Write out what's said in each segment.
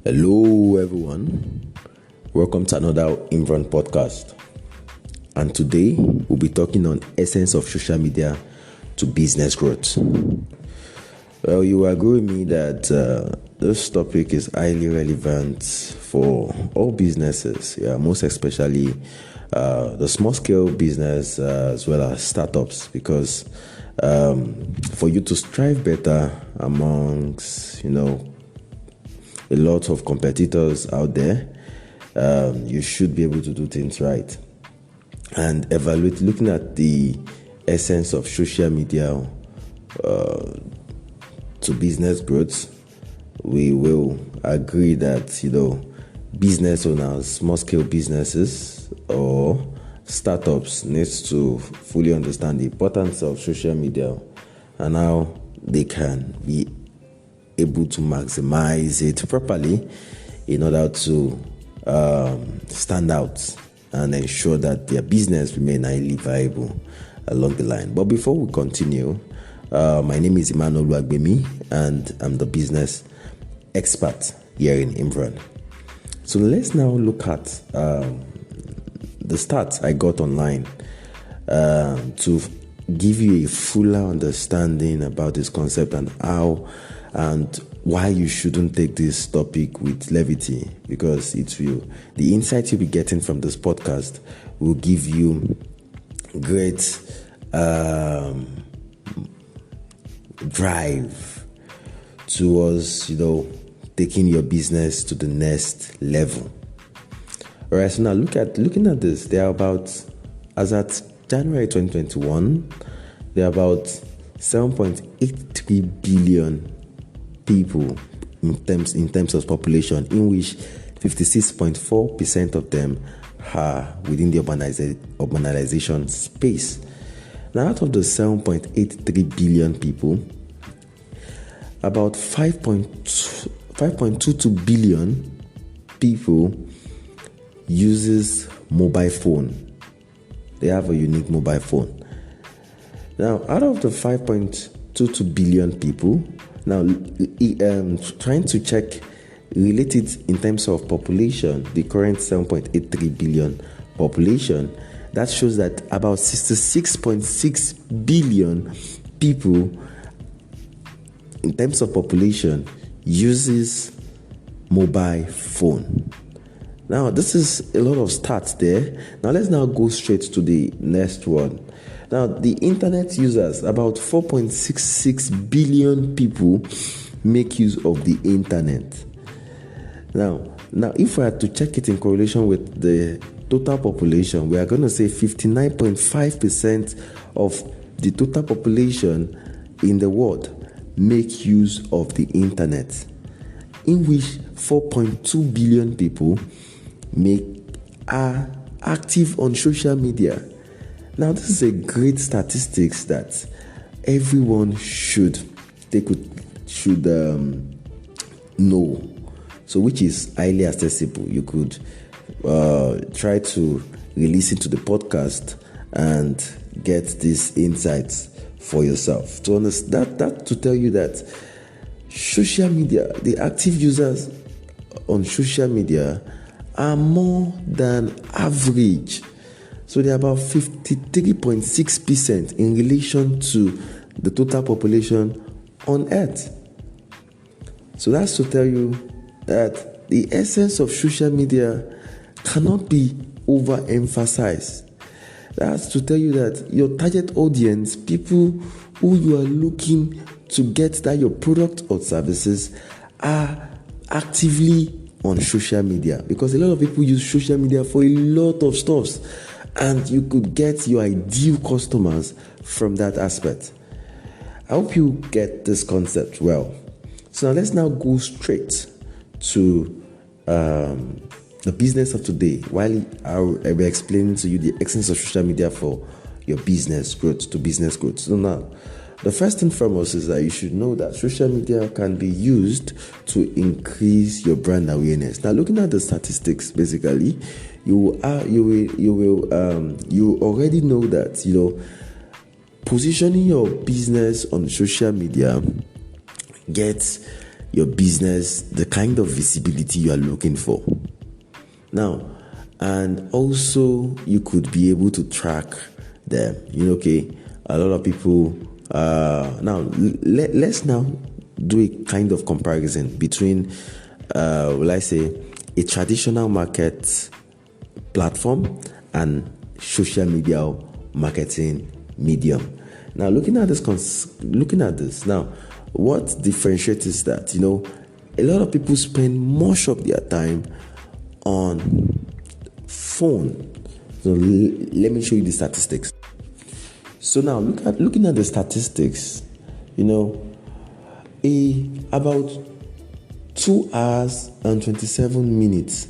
Hello, everyone. Welcome to another Emmviron podcast. And today we'll be talking on essence of social media to business growth. Well, you agree with me that this topic is highly relevant for all businesses, most especially the small scale business as well as startups, because for you to strive better amongst, a lot of competitors out there, you should be able to do things right and evaluate, looking at the essence of social media to business growth. We will agree that business owners, small scale businesses or startups needs to fully understand the importance of social media and how they can be able to maximize it properly in order to stand out and ensure that their business remain highly viable along the line. But before we continue, my name is Emmviron and I'm the business expert here in Emmviron. So let's now look at the stats I got online to give you a fuller understanding about this concept and how and why you shouldn't take this topic with levity, because the insights you'll be getting from this podcast will give you great drive towards taking your business to the next level. All right, so now looking at this, there are about, as at January 2021, there are about 7.83 billion people in terms of population, in which 56.4% of them are within the urbanization space. Now, out of the 7.83 billion people, about 5.22 billion people uses mobile phone. They have a unique mobile phone. Now, out of the 5.22 billion people, now trying to check related in terms of population, the current 7.83 billion population, that shows that about 66.6 billion people in terms of population uses mobile phone. Now, this is a lot of stats there. Now, let's now go straight to the next one. Now, the internet users, about 4.66 billion people make use of the internet. Now, if we are to check it in correlation with the total population, we are going to say 59.5% of the total population in the world make use of the internet, in which 4.2 billion people are active on social media. Now, this is a great statistics that everyone should know. So, which is highly accessible. You could try to listen to the podcast and get these insights for yourself. To understand that, to tell you that social media, the active users on social media are more than average. So they're about 53.6% in relation to the total population on Earth. So that's to tell you that the essence of social media cannot be overemphasized. That's to tell you that your target audience, people who you are looking to get that your product or services, are actively on social media, because a lot of people use social media for a lot of stuff, and you could get your ideal customers from that aspect. I hope you get this concept well. So now let's go straight to the business of today, while I'll be explaining to you the essence of social media for your business growth to business growth. So now, the first and foremost is that you should know that social media can be used to increase your brand awareness. Now, looking at the statistics, basically, you already know that positioning your business on social media gets your business the kind of visibility you are looking for. Now, and also you could be able to track them. Okay, a lot of people. Now, let's now do a kind of comparison between, will I say, a traditional market platform and social media marketing medium. Now, looking at this now, what differentiates is that a lot of people spend much of their time on phone. So let me show you the statistics. So now looking at the statistics, about 2 hours and 27 minutes.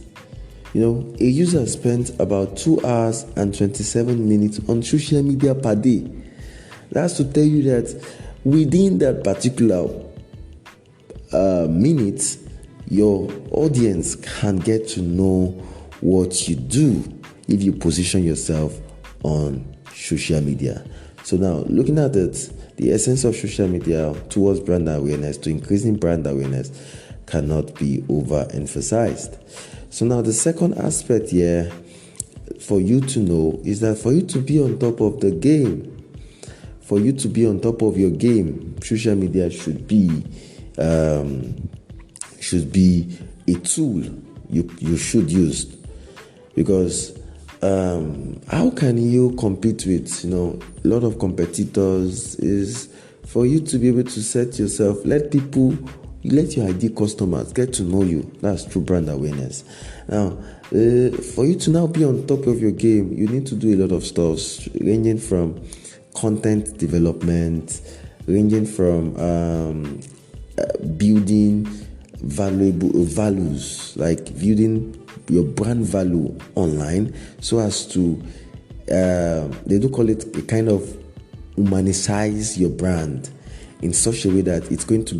A user spends about 2 hours and 27 minutes on social media per day. That's to tell you that within that particular minute, your audience can get to know what you do if you position yourself on social media. So now, looking at it, the essence of social media towards brand awareness, to increasing brand awareness, cannot be overemphasized. So now, the second aspect here for you to know is that for you to be on top of the game, for you to be on top of your game, social media should be a tool you should use. Because how can you compete with a lot of competitors? Is for you to be able to set yourself, let your ideal customers get to know you. That's true brand awareness. Now, for you to now be on top of your game, you need to do a lot of stuff, ranging from content development, ranging from building values, like building your brand value online, so as to they do call it a kind of humanize your brand in such a way that there's going to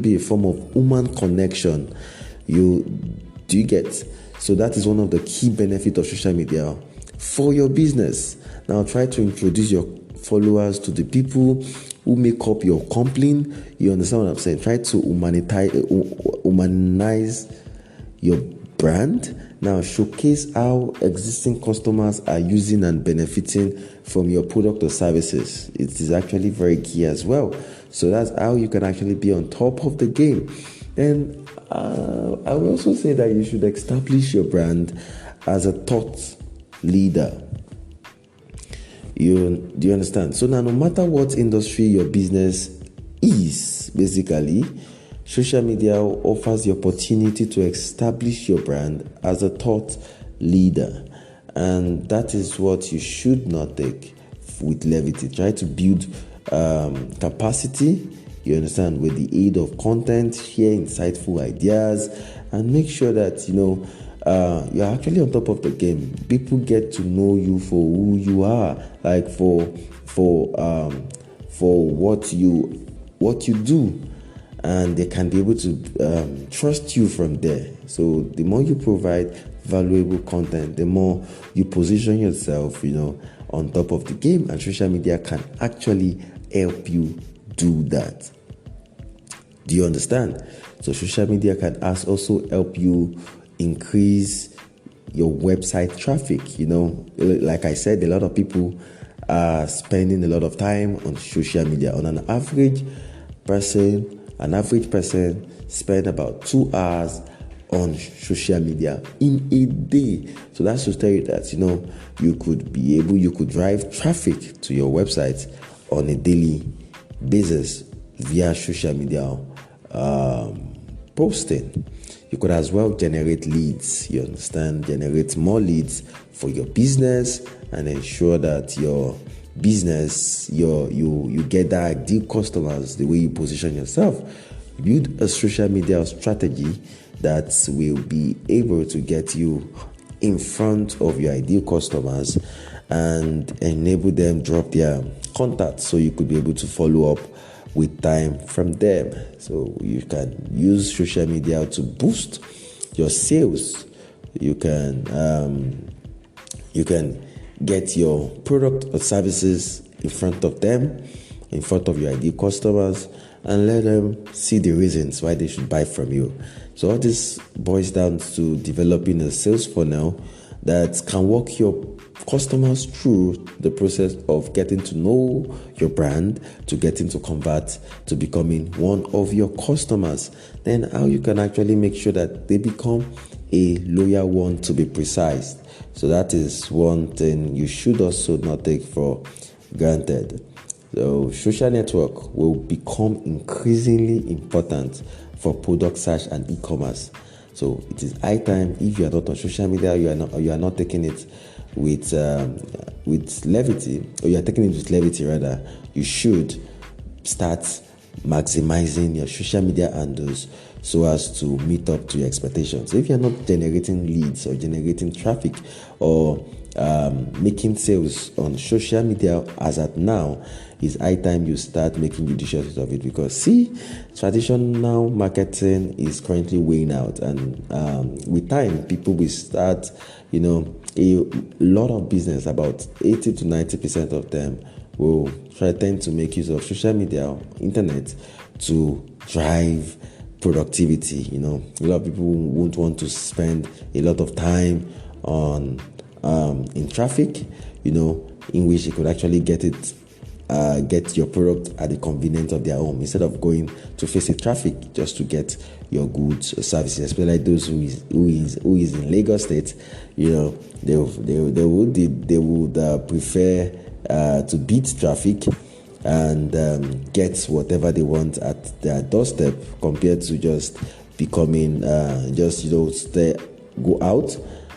be a form of human connection. Do you get? So that is one of the key benefits of social media for your business. Now try to introduce your followers to the people who make up your company. You understand what I'm saying? Try to humanize your brand. Now showcase how existing customers are using and benefiting from your product or services. It is actually very key as well. So that's how you can actually be on top of the game. And I will also say that you should establish your brand as a thought leader. Do you understand? So now, no matter what industry your business is, basically, social media offers the opportunity to establish your brand as a thought leader. And that is what you should not take with levity. Try to build capacity, you understand, with the aid of content, share insightful ideas, and make sure that, you're actually on top of the game. People get to know you for who you are, like for what you do, and they can be able to trust you from there. So the more you provide valuable content, the more you position yourself, on top of the game, and social media can actually help you do that. Do you understand? So social media can also help you increase your website traffic. Like I said, a lot of people are spending a lot of time on social media. On an average person spend about 2 hours on social media in a day. So that's to tell you that you could drive traffic to your website on a daily basis via social media posting. You could as well generate leads, you understand, generate more leads for your business, and ensure that your business, you get the ideal customers the way you position yourself. Build a social media strategy that will be able to get you in front of your ideal customers and enable them drop their contacts, so you could be able to follow up with time from them. So you can use social media to boost your sales. You can get your product or services in front of them, in front of your ideal customers, and let them see the reasons why they should buy from you. So all this boils down to developing a sales funnel that can walk your customers through the process of getting to know your brand, to getting to convert to becoming one of your customers. Then how you can actually make sure that they become a loyal one, to be precise. So that is one thing you should also not take for granted. So social network will become increasingly important for product search and e-commerce. So it is high time, if you are not on social media, you are not taking it with levity, or you are taking it with levity rather, you should start maximizing your social media handles so as to meet up to your expectations. So if you're not generating leads or generating traffic or making sales on social media as at now, it's high time you start making judicious use of it, because see, traditional marketing is currently weighing out, and with time people will start, a lot of business, about 80 to 90% of them will tend to make use of social media or internet to drive productivity. A lot of people won't want to spend a lot of time on in traffic, in which they could actually get your product at the convenience of their home, instead of going to face the traffic just to get your goods or services. Especially like those who is in Lagos State, they would prefer to beat traffic and get whatever they want at their doorstep, compared to just becoming go out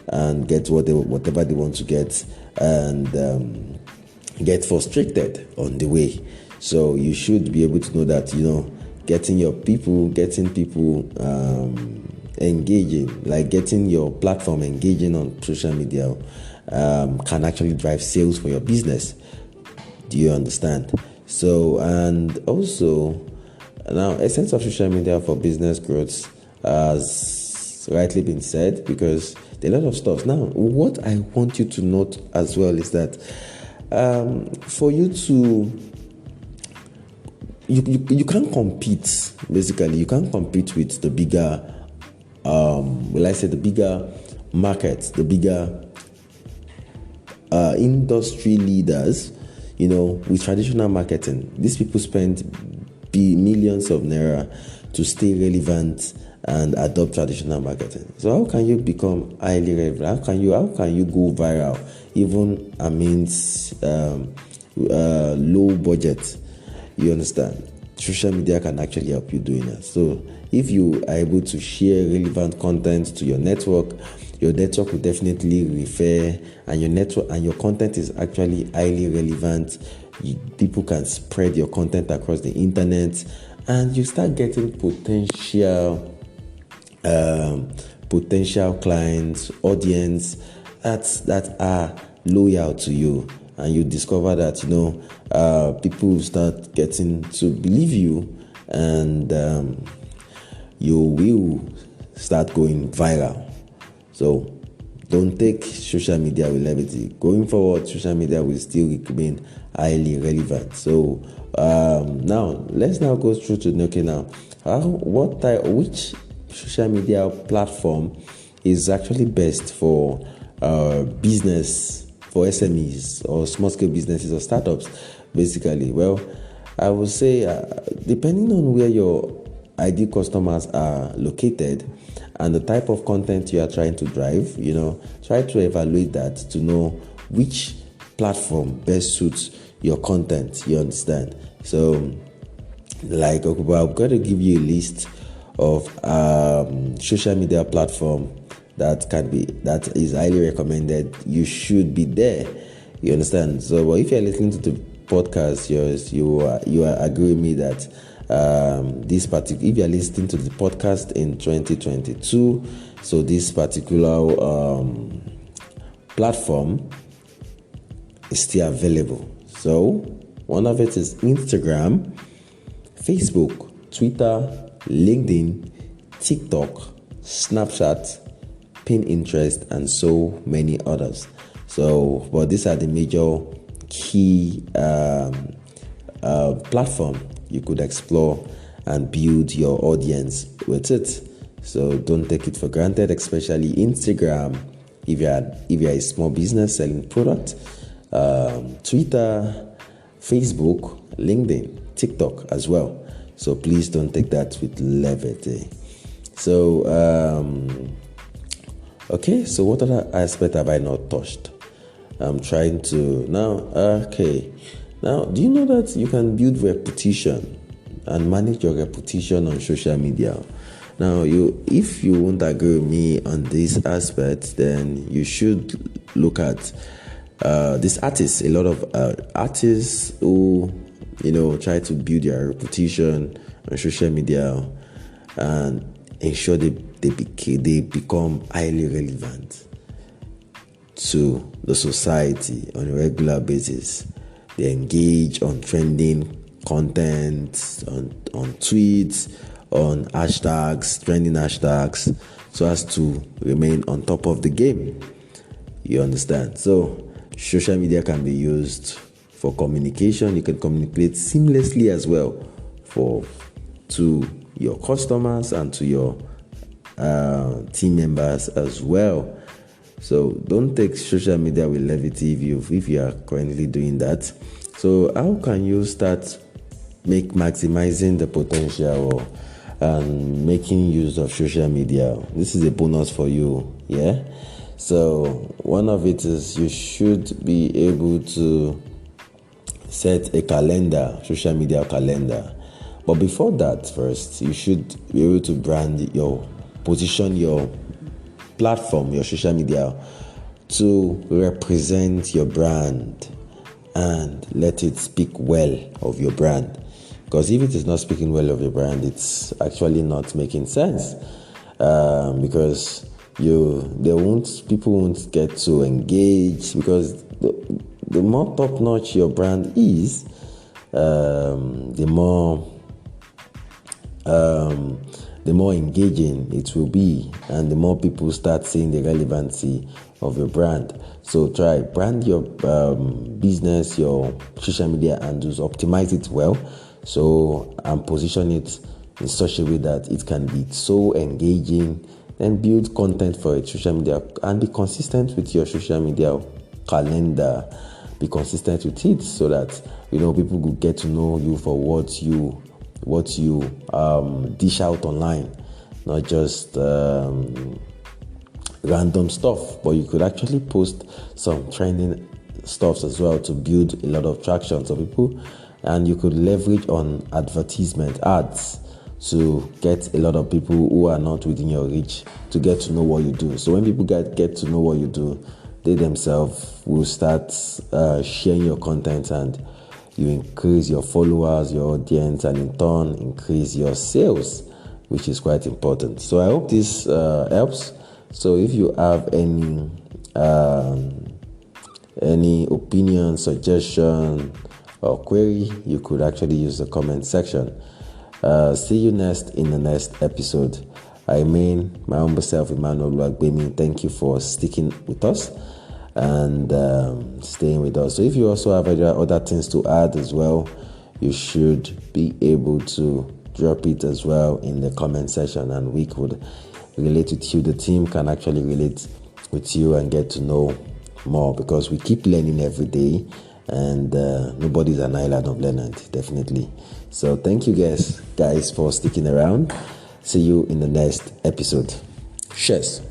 and get whatever they want to get, and get frustrated on the way. So you should be able to know that getting people engaging, like getting your platform engaging on social media, can actually drive sales for your business. Do you understand? So, and also, now, essence of social media for business growth has rightly been said, because there are a lot of stuff. Now, what I want you to note as well is that for you to, you can't compete, basically, you can't compete with the bigger, the bigger markets, the bigger industry leaders, with traditional marketing. These people spend millions of naira to stay relevant and adopt traditional marketing. So how can you become highly relevant? How can you go viral, even amidst low budget? You understand? Social media can actually help you doing that. So if you are able to share relevant content to your network will definitely refer, and your content is actually highly relevant. People can spread your content across the internet, and you start getting potential clients, audience that are loyal to you, and you discover that people start getting to believe you, and you will start going viral. So don't take social media with levity. Going forward, social media will still remain highly relevant. So now let's go through to which social media platform is actually best for business, for SMEs or small scale businesses or startups, basically. Well, I would say depending on where your ideal customers are located and the type of content you are trying to drive, try to evaluate that to know which platform best suits your content. You understand? So, like, I'm going to give you a list of social media platform that is highly recommended. You should be there. You understand? So, but if you're listening to the podcast, you agree with me that if you are listening to the podcast in 2022, so this particular platform is still available. So one of it is Instagram, Facebook, Twitter, LinkedIn, TikTok, Snapchat, Pinterest, and so many others. So, but these are the major key platform you could explore and build your audience with it. So don't take it for granted, especially Instagram if you're a small business selling product, Twitter, Facebook, LinkedIn, TikTok as well. So please don't take that with levity. So okay, so what other aspect have I not touched? I'm trying to now. Now, do you know that you can build reputation and manage your reputation on social media? Now, if you won't agree with me on this aspect, then you should look at these artists. A lot of artists who try to build their reputation on social media and ensure they become highly relevant to the society on a regular basis. They engage on trending content, on tweets, on hashtags, trending hashtags, so as to remain on top of the game. You understand? So social media can be used for communication. You can communicate seamlessly as well to your customers and to your team members as well. So don't take social media with levity if you are currently doing that. So how can you start maximizing the potential and making use of social media? This is a bonus for you, yeah? So one of it is you should be able to set a calendar, social media calendar. But before that, first, you should be able to position your platform, your social media, to represent your brand and let it speak well of your brand. Because if it is not speaking well of your brand, it's actually not making sense. Because people won't get to engage, because the more top-notch your brand is, the more engaging it will be, and the more people start seeing the relevancy of your brand. So try brand your business, your social media handles, optimize it well, and position it in such a way that it can be so engaging. Then build content for it, social media, and be consistent with your social media calendar. Be consistent with it so that people will get to know you for what you dish out online, not just random stuff, but you could actually post some trending stuff as well to build a lot of traction to people, and you could leverage on advertisement ads to get a lot of people who are not within your reach to get to know what you do. So when people get to know what you do, they themselves will start sharing your content, and you increase your followers, your audience, and in turn increase your sales, which is quite important. So I hope this helps. So if you have any opinion, suggestion, or query, you could actually use the comment section. See you in the next episode. I mean, my humble self, Emmanuel Luagbemi. Thank you for sticking with us and staying with us. So if you also have other things to add as well, you should be able to drop it as well in the comment section, and we could relate with you. The team can actually relate with you and get to know more, because we keep learning every day, and nobody's an island of learning, definitely. So thank you guys for sticking around. See you in the next episode. Cheers.